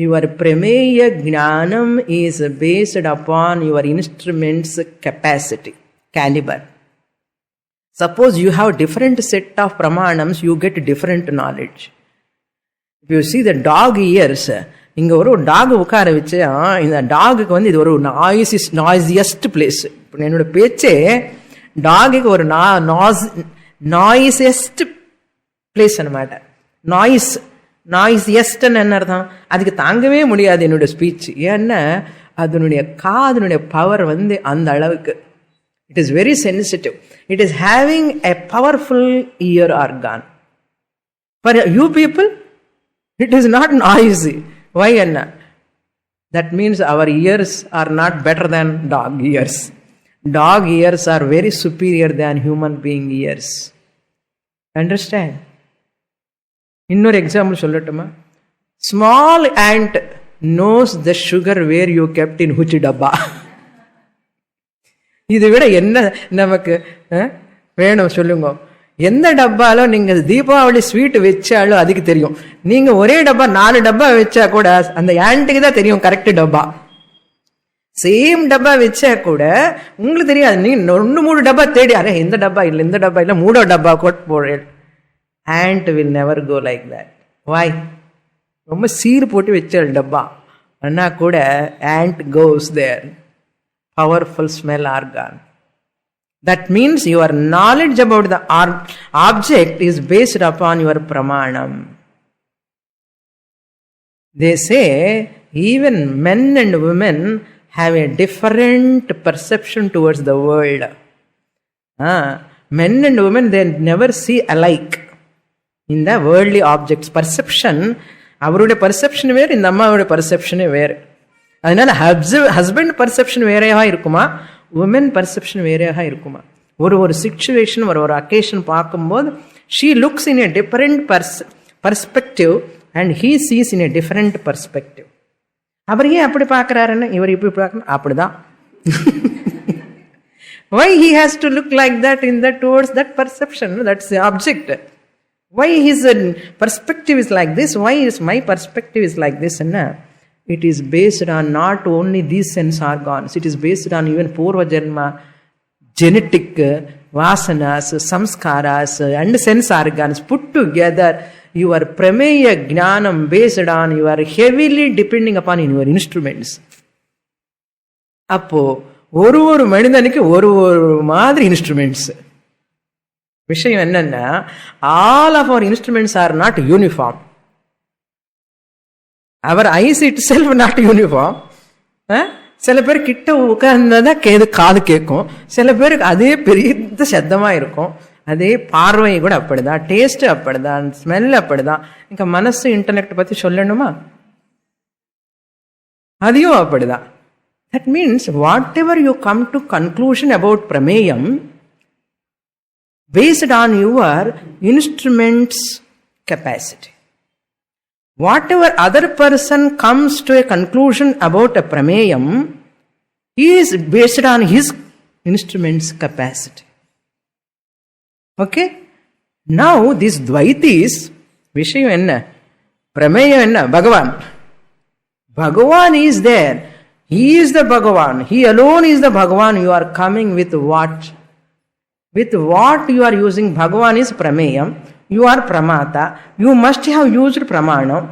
your prameya jnanam is based upon your instrument's capacity, caliber. Suppose you have different set of pramanams, you get different knowledge. If you see the dog ears, இங்க ஒரு டாக் உட்கார வச்சு இந்த டாகுக்கு இது ஒரு நாய்ஸியஸ்ட் பிளேஸ். என்னோட பேச்சே டாகுக்கு ஒரு நாய்ஸியஸ்ட் பிளேஸ் அన్నమాట. நாய்ஸியஸ்ட்னு என்ன அர்த்தம்? அதுக்கு தாங்கவே முடியாது என்னோட ஸ்பீச். ஏன்னா அதனுடைய காதனுடைய பவர் அந்த அளவுக்கு. It is very sensitive. It is having a powerful ear organ. For you people it is not noisy. Why என்ன? That means our ears are not better than dog ears. Dog ears are very superior than human being ears. Understand? இன்னொரு example சொல்லட்டுமா? Small ant knows the sugar where you kept in which dabba. இதை விட என்ன நமக்கு வேணும் சொல்லுங்க? எந்த டப்பால நீங்க தீபாவளி ஸ்வீட் வச்சாலும் அதுக்கு தெரியும். நீங்க ஒரே டப்பா 4 டப்பா வச்சா கூட அந்த ஆன்ட்டுக்கு தான் தெரியும் கரெக்ட் டப்பா. சேம் டப்பா வச்சா கூட உங்களுக்கு தெரியாது. நீ 2-3 டப்பா தேடி, அரே இந்த டப்பா இல்லை, இந்த டப்பா இல்லை, 3 டப்பா கொட் போடு. Ant will never go like that. Why? ரொம்ப சீர் போட்டு வச்சால் டப்பா அண்ணா கூட ant goes there. Powerful smell organ. That means your knowledge about the object is based upon your pramanam. They say even men and women have a different perception towards the world. Men and women, they never see alike in the worldly objects. Perception, அவருடைய perception வேறு, இந்த அம்மாவுடைய பர்செப்ஷனே வேறு. அதனால husband perception வேறையாக இருக்குமா, woman perception வேறையாக இருக்குமா. ஒரு சிச்சுவேஷன், ஒரு அக்கேஷன் பார்க்கும்போது she looks in a different perspective and he sees in a different perspective. அவர் ஏன் அப்படி பார்க்கிறாருன்னு இவர் இப்படி பார்க்கணும், அப்படிதான். Why he has to look like that in that towards that perception? That's the object. Why his perspective is like this? Why is my perspective is like this? It is based on not only these sense organs. It is based on even Purva Janma, genetic vasanas, samskaras and sense organs put together. Your prameya jnanam based on you are heavily depending upon in your instruments. அப்போ ஒரு மனிதனுக்கு ஒரு மாதிரி instruments. விஷயம் என்னன்னா, all of our instruments are not uniform. Our eyes itself not uniform. சில பேர் கிட்ட உட்கார்ந்ததான் காது கேட்கும், சில பேருக்கு அதே பெரிய சத்தமா இருக்கும், அதே பார்வை கூட அப்படிதான், டேஸ்ட் அப்படிதான், ஸ்மெல் அப்படிதான். இங்க மனசு இன்டர்நெட் பத்தி சொல்லணுமா, அதையும் அப்படிதான். That means whatever you come to conclusion about prameyam based on your instrument's capacity. Whatever other person comes to a conclusion about a prameyam is based on his instrument's capacity. Okay? Now these Dvaitis, Vishayam enna? Prameyam enna? Bhagavan. Bhagavan is there. He is the Bhagavan. He alone is the Bhagavan. You are coming with what? With what you are using? Bhagavan is Prameyam. You are Pramata. You must have used Pramanam.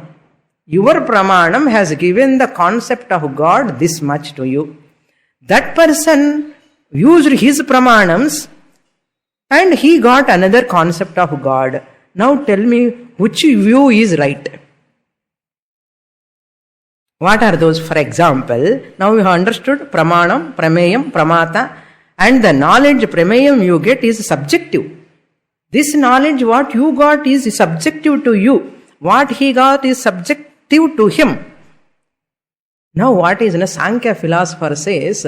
Your Pramanam has given the concept of God this much to you. That person used his Pramanams and he got another concept of God. Now tell me which view is right. What are those? For example, now you have understood Pramanam, Prameyam, Pramata, and the knowledge Prameyam you get is subjective. This knowledge what you got is subjective to you. What he got is subjective to him. Now what is in a Sankhya philosopher says,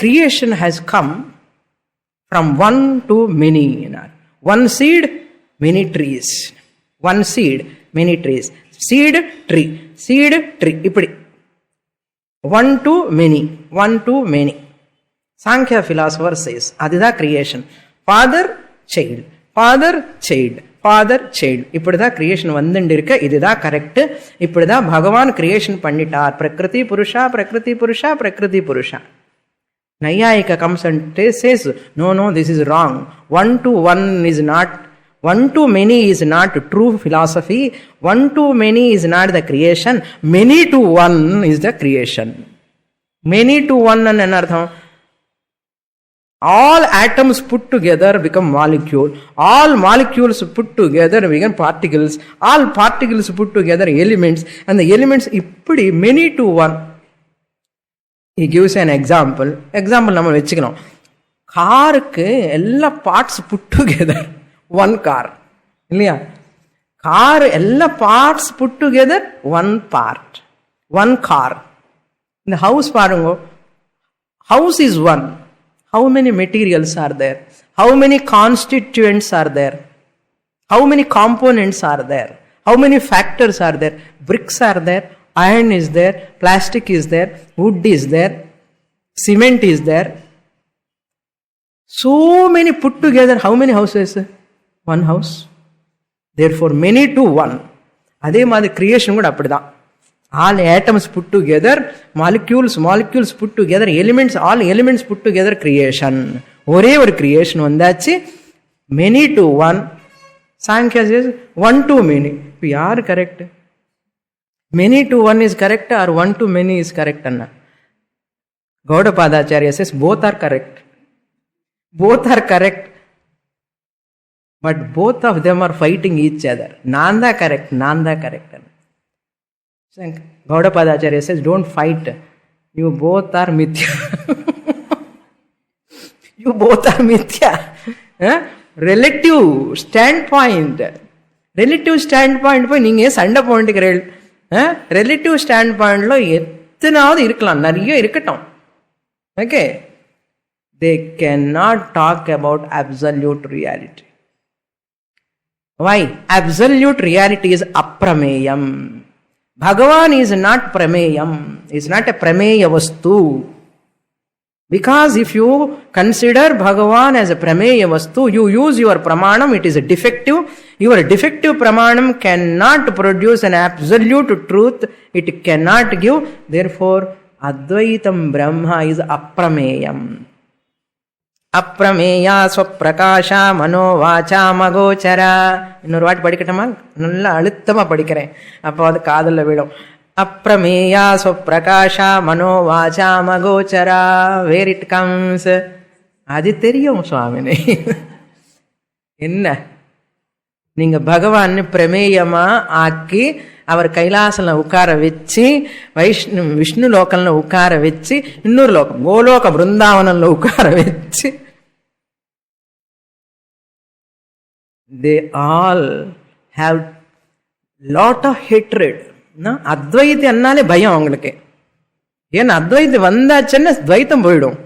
creation has come from one to many. One seed, many trees. One seed, many trees. Seed, tree. Seed, tree. Ipadi. One to many. One to many. Sankhya philosopher says, adida creation. Father, child. Father, child. Father, child. இப்படிதான் creation வந்துட்டு இருக்க. இதுதான் correct. இப்படிதான் பகவான் creation பண்ணிட்டார். பிரகிருதி புருஷா, பிரகிருதி புருஷா, பிரகிருதி புருஷா. Nayayika comes and says, no, this is wrong. One to one is not, one to many is not true philosophy. One to many is not the creation. Many to one is the creation. Many to one and another. All atoms put together become molecule. All molecules put together become particles. All particles put together elements. And the elements ippadi many to one. He gives an example. Example நம்ம வெச்சுக்கணும். காருக்கு எல்லா parts put together one car இல்லையா? Car எல்லா parts put together one part, one car. இந்த house பாருங்க, house is one. How many materials are there? How many constituents are there? How many components are there? How many factors are there? Bricks are there, iron is there, plastic is there, wood is there, cement is there. So many put together, how many houses? One house. Therefore many to one. அதே மாதிரி creation கூட அப்படிதான். All atoms put together, molecules put together, elements, all elements put together, creation. ஒரே ஒரு creation வந்தாச்சு. Many to one. Sankhya says 1 to many. இப்போ யார் correct? Many to one is correct or 1 to many is correct? Anna Gaudapadacharya says both are correct. Both are correct. But both of them are fighting each other. Nanda correct. Gaudapadacharya says, don't fight. You both are mithya. You both are mithya. Relative standpoint. Relative standpoint போய் நீங்க சண்டை போட்டுக்கிறீர்கள். Relative stand பாயிண்ட்ல எத்தனாவது இருக்கலாம், நிறைய இருக்கட்டும். Okay, they cannot talk about absolute reality. Why? Absolute reality is aprameyam. Bhagavan is not prameyam, is not a prameya vastu. Because if you consider Bhagavan as a prameya vastu, you use your pramanam, it is a defective. Your defective pramanam cannot produce an absolute truth, it cannot give. Therefore, Advaitam Brahma is aprameyam. Aprameya swaprakasha mano vacha magochara. இன்னொரு வாட்டி படிக்கட்டுமா? நல்லா அழுத்தமா படிக்கிறேன், அப்போ அது காதல்ல விடும். அப்ரமேயா ஸ்வப்ரகாஷா மனோ வாசா மகோச்சரா. வேர் இட் கம்ஸ்? அது தெரியும் சுவாமினி. என்ன நீங்க பகவான் பிரமேயமா ஆக்கி அவர் கைலாசல உட்கார வச்சு, விஷ்ணு லோக்கல்ல உட்கார வச்சு, இன்னொரு லோகம் கோலோக பிருந்தாவனம்ல உட்கார வச்சு, they all have lot of hatred. அத்வைத்தி அண்ணாலே பயம் அவங்களுக்கு. ஏன்னா அத்வைத்தி வந்தாச்சுன்னா துவைத்தம் போயிடும்.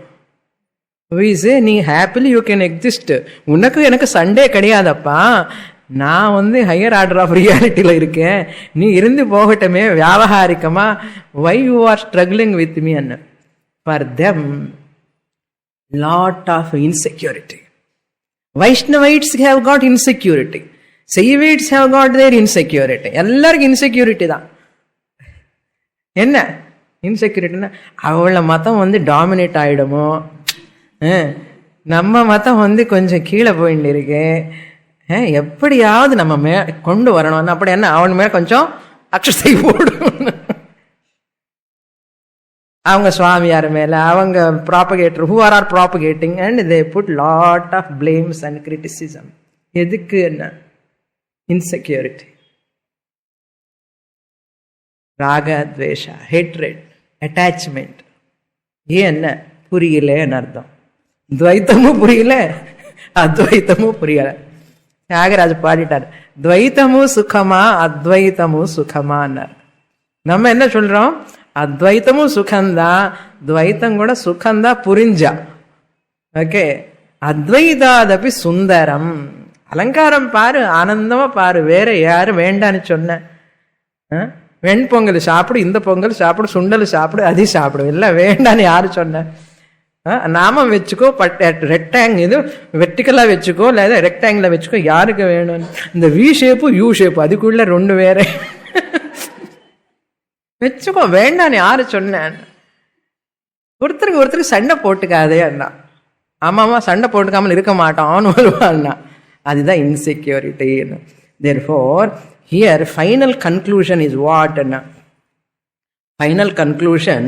நீ ஹாப்பிலி யூ கேன் எக்ஸிஸ்ட், உனக்கு எனக்கு சண்டே கிடையாதப்பா, நான் ஹையர் ஆர்டர் ஆஃப் ரியாலிட்டியில இருக்கேன், நீ இருந்து போகட்டுமே வியாவகாரிக்கமா, why you are struggling with me அண்ண. For them lot of insecurity. Vaishnavites have got insecurity, Saivites have got their insecurity. எல்லாருக்கும் இன்செக்யூரிட்டி தான். என்ன இன்செக்யூரிட்டின்னா, அவள மதம் டாமினேட் ஆயிடுமோ, நம்ம மதம் கொஞ்சம் கீழே போயிட்டு இருக்கு, எப்படியாவது நம்ம கொண்டு வரணும். அப்படி என்ன அவன் மேல கொஞ்சம் அக்ஷதை போடும். அவங்க சுவாமியார் மேல, அவங்க ப்ராபகேட்டர், who are propagating, and they put lot of blames and criticism. எதுக்கு? என்ன இன்செக்யூரிட்டி, ராக துவேஷா, ஹேட்ரட், அட்டாச்மெண்ட். என்ன புரியலன்னு அர்த்தம். துவைத்தமும் புரியல, அத்வைத்தமும் புரியல. தியாகராஜ் பாடிட்டார், துவைத்தமும் சுகமா அத்வைத்தமும் சுகமான்னார். நம்ம என்ன சொல்றோம்? அத்வைத்தமும் சுகம்தான், துவைத்தம் கூட சுகம்தான் புரிஞ்சா. ஓகே, அத்வைதாதபி சுந்தரம். அலங்காரம் பாரு, ஆனந்தமா பாரு, வேற யாரும் வேண்டான்னு சொன்ன. வெண்பொங்கல் சாப்பிடு, இந்த பொங்கல் சாப்பிடு, சுண்டல் சாப்பிடு, அது சாப்பிடு, எல்லாம் வேண்டான்னு யாரு சொன்ன? நாமம் வச்சுக்கோ, ரெக்டாங்கிள் இது வெர்டிக்கலா வச்சுக்கோ, లేదా ரெக்டாங்கிள வச்சுக்கோ, யாருக்கு வேணும்? இந்த வி ஷேப்பு யூ ஷேப்பு அதுக்குள்ள ரெண்டு வேற வச்சுக்கோ, வேண்டான்னு யாரு சொன்னேன்? ஒருத்தருக்கு சண்டை போட்டுக்காதே அண்ணா. ஆமாமா, சண்டை போட்டுக்காமல் இருக்க மாட்டான் வருவான்னா, அதுதான் insecurity. Therefore, here final conclusion is what? Final conclusion,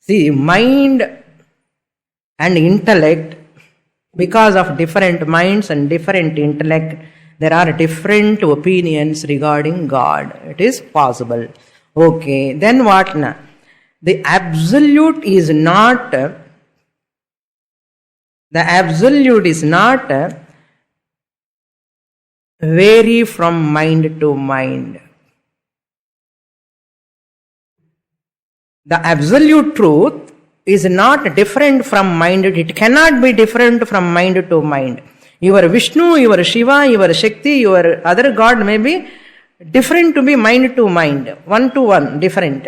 see, mind and intellect, because of different minds and different intellect, there are different opinions regarding God. It is possible. Okay, then what? The absolute is not vary from mind to mind. The absolute truth is not different from mind. It cannot be different from mind to mind. Your Vishnu, your Shiva, your Shakti, your other God may be different to be mind to mind, one to one different,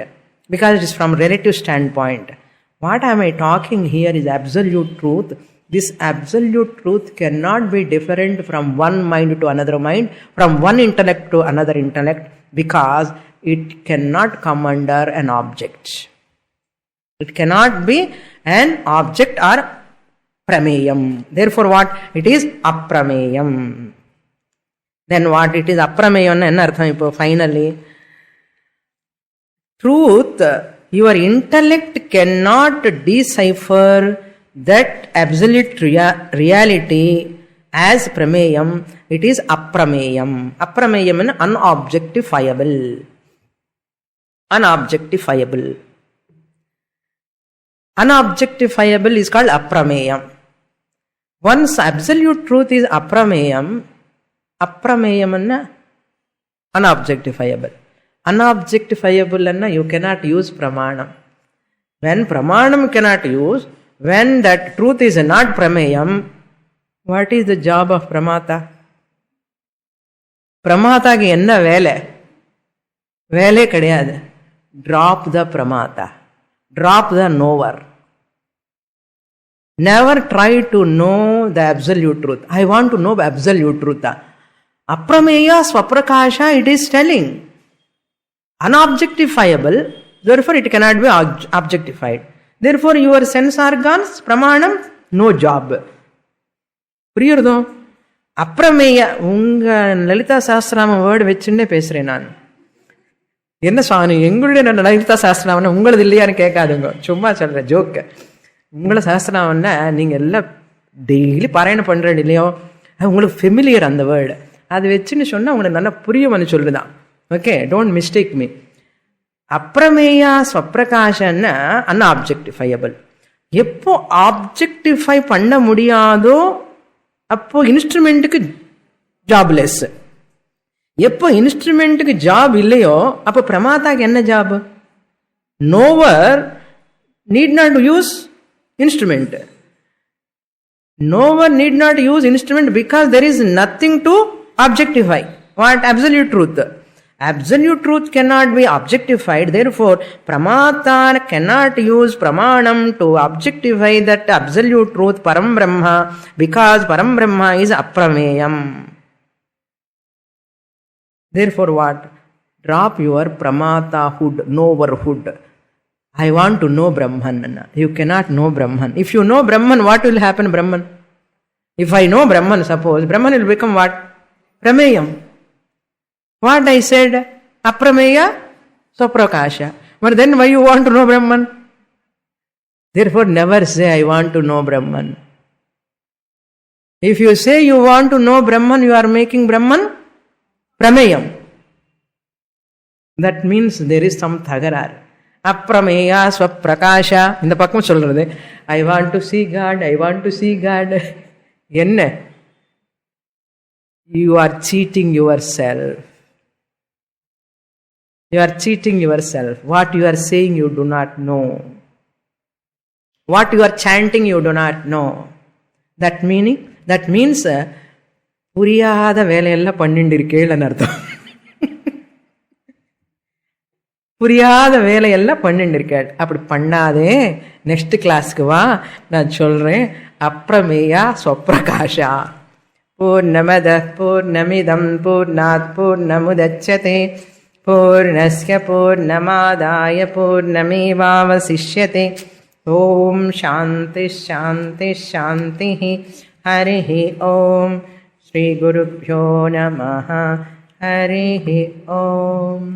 because it is from relative standpoint. What am I talking here is absolute truth. This absolute truth cannot be different from one mind to another mind, from one intellect to another intellect, because it cannot come under an object. It cannot be an object or prameyam. Therefore what? It is aprameyam. Then what it is? Aprameyam enna artham ipo finally? Truth, your intellect cannot decipher that absolute reality as prameyam. It is aprameyam. Aprameyam is unobjectifiable. Unobjectifiable. Unobjectifiable is called aprameyam. Once absolute truth is aprameyam, aprameyam is unobjectifiable. Unobjectifiable anna you cannot use pramanam. When pramanam cannot use, when that truth is not prameyam, what is the job of pramata? Pramata ki enna vele? Vele kadiyadu. Drop the pramata. Drop the knower. Never try to know the absolute truth. I want to know absolute truth. Aprameya swaprakasha, it is telling. Unobjectifiable, therefore it cannot be objectified. Therefore your sense organs, pramanam, no job. Priyurdho, aprameya, unga Lalita Sahasranama word vechinde pesren naan. என்ன சுவாமி எங்களுடைய லலிதா சாஸ்திரநாமம் உங்களது இல்லையான்னு கேட்காதுங்க, சும்மா சொல்ற joke. உங்களை சாஸ்திரநாமம்னா நீங்கள் எல்லாம் daily பாராயணம் பண்ணுறது இல்லையோ, உங்களுக்கு ஃபெமிலியர் அந்த வேர்டு, அது வச்சுன்னு சொன்னால் உங்களுக்கு நல்லா புரியும்னு சொல்லுதான். Okay, don't mistake me. Aprameya ஸ்வப்பிரகாஷன்னா அன்ஆப்ஜெக்டிஃபையபிள். எப்போ ஆப்ஜெக்டிஃபை பண்ண முடியாதோ அப்போ இன்ஸ்ட்ருமெண்ட்டுக்கு ஜாப்லெஸ். எப்போ இன்ஸ்ட்ருமெண்ட்டுக்கு ஜாப் இல்லையோ அப்போ பிரமாதாக்கு என்ன job? நோவர் need not use instrument. Nowhere need not use instrument because there is nothing to objectify. What? Absolute truth. Absolute truth cannot be objectified. Therefore, Pramata cannot use Pramanam to objectify that absolute truth, Param Brahma, because Param Brahma is Aprameyam. Therefore, what? Drop your Pramatahood, knowerhood. I want to know Brahman. You cannot know Brahman. If you know Brahman, what will happen Brahman? If I know Brahman, suppose, Brahman will become what? Prameyam. What I said? Aprameya, Swaprakasha. But then why you want to know Brahman? Therefore, never say I want to know Brahman. If you say you want to know Brahman, you are making Brahman Prameyam. That means there is some thagarar. Aprameya swaprakasha. இந்த பக்கம் சொல்றது I want to see God, I want to see God. என்ன? You are cheating yourself. You are cheating yourself. What you are saying you do not know. What you are chanting you do not know. That means புரியாத வேலையெல்லாம் பண்ணிட்டு இருக்கேன்னு அர்த்தம். புரியாத வேலையெல்லாம் பண்ணிட்டு இருக்காள். அப்படி பண்ணாதே, நெக்ஸ்ட் கிளாஸ்க்கு வா, நான் சொல்றேன். அப்ரமேயா ஸ்வப்ரகாஷா. பூர்ணமத பூர்ணமிதம் பூர்ணாத் பூர்ணமுதச்யதே பூர்ணஸ்ய பூர்ணமாதாய பூர்ணமேவாவசிஷ்யதே. ஓம் சாந்தி சாந்தி சாந்தி. ஹரி ஓம். ஸ்ரீ குருப்யோ நமஹ. ஹரி ஓம்.